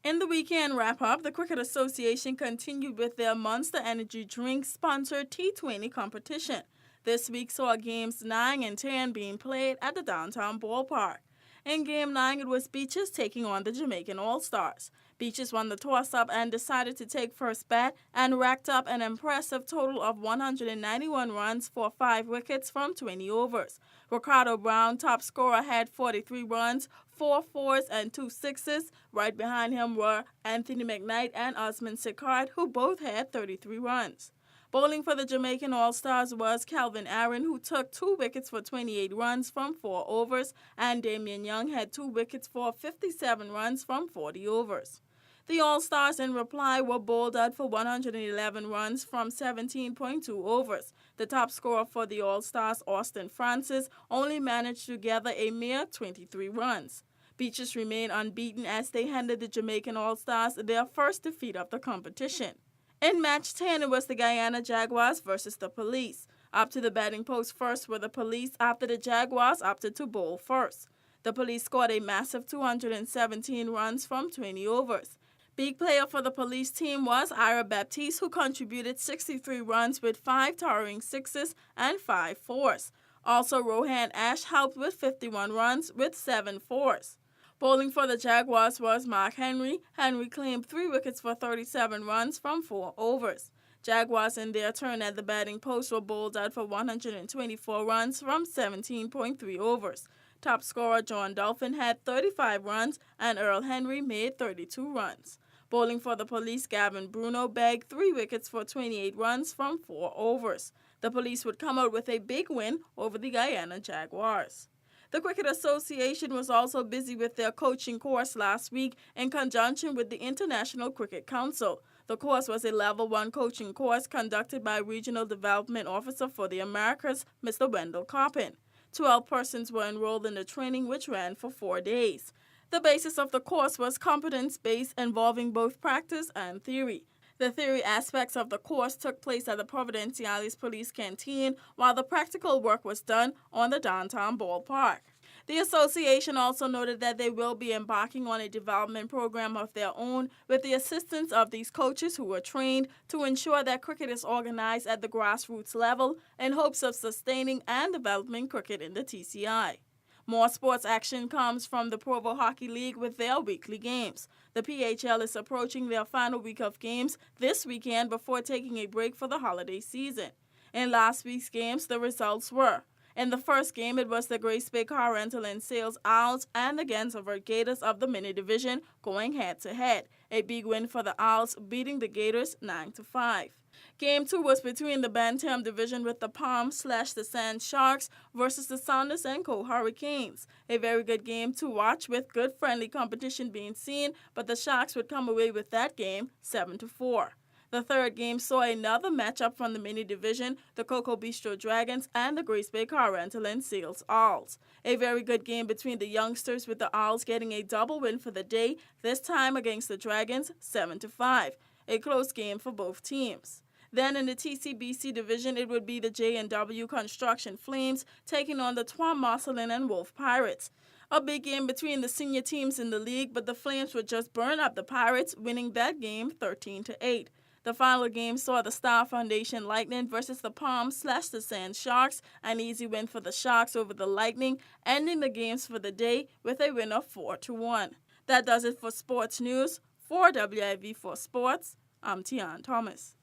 In the weekend wrap-up, the Cricket Association continued with their Monster Energy drink-sponsored T20 competition. This week saw games 9 and 10 being played at the downtown ballpark. In Game 9, it was Beaches taking on the Jamaican All-Stars. Beaches won the toss-up and decided to take first bat and racked up an impressive total of 191 runs for 5 wickets from 20 overs. Ricardo Brown, top scorer, had 43 runs, 4 fours, and 2 sixes. Right behind him were Anthony McKnight and Osman Sicard, who both had 33 runs. Bowling for the Jamaican All-Stars was Calvin Aaron, who took 2 wickets for 28 runs from 4 overs, and Damian Young had 2 wickets for 57 runs from 40 overs. The All-Stars in reply were bowled out for 111 runs from 17.2 overs. The top scorer for the All-Stars, Austin Francis, only managed to gather a mere 23 runs. Beaches remain unbeaten as they handed the Jamaican All-Stars their first defeat of the competition. In Match 10, it was the Guyana Jaguars versus the Police. Up to the batting post first were the Police after the Jaguars opted to bowl first. The Police scored a massive 217 runs from 20 overs. Big player for the Police team was Ira Baptiste, who contributed 63 runs with 5 towering sixes and 5 fours. Also, Rohan Ash helped with 51 runs with 7 fours. Bowling for the Jaguars was Mark Henry. Henry claimed 3 wickets for 37 runs from 4 overs. Jaguars in their turn at the batting post were bowled out for 124 runs from 17.3 overs. Top scorer John Dolphin had 35 runs and Earl Henry made 32 runs. Bowling for the Police, Gavin Bruno bagged 3 wickets for 28 runs from 4 overs. The Police would come out with a big win over the Guyana Jaguars. The Cricket Association was also busy with their coaching course last week in conjunction with the International Cricket Council. The course was a Level 1 coaching course conducted by Regional Development Officer for the Americas, Mr. Wendell Coppin. 12 persons were enrolled in the training, which ran for 4 days. The basis of the course was competence-based, involving both practice and theory. The theory aspects of the course took place at the Providenciales Police Canteen, while the practical work was done on the downtown ballpark. The association also noted that they will be embarking on a development program of their own with the assistance of these coaches who were trained to ensure that cricket is organized at the grassroots level in hopes of sustaining and developing cricket in the TCI. More sports action comes from the Provo Hockey League with their weekly games. The PHL is approaching their final week of games this weekend before taking a break for the holiday season. In last week's games, the results were: in the first game, it was the Grace Bay Car Rental and Sales Owls and the Gansevoort Gators of the mini division going head-to-head. A big win for the Owls, beating the Gators 9-5. Game 2 was between the Bantam division with the Palm/the Sand Sharks versus the Saunders & Co. Hurricanes. A very good game to watch with good friendly competition being seen, but the Sharks would come away with that game 7-4. The third game saw another matchup from the mini division, the Cocoa Bistro Dragons and the Grace Bay Car Rental and Sales Owls. A very good game between the youngsters, with the Owls getting a double win for the day, this time against the Dragons 7-5. A close game for both teams. Then in the TCBC division, it would be the J&W Construction Flames taking on the Tuamosuland and Wolf Pirates. A big game between the senior teams in the league, but the Flames would just burn up the Pirates, winning that game 13-8. The final game saw the Star Foundation Lightning versus the Palm/the Sand Sharks, an easy win for the Sharks over the Lightning, ending the games for the day with a win of 4-1. That does it for sports news. For WIV4 Sports, I'm Tian Thomas.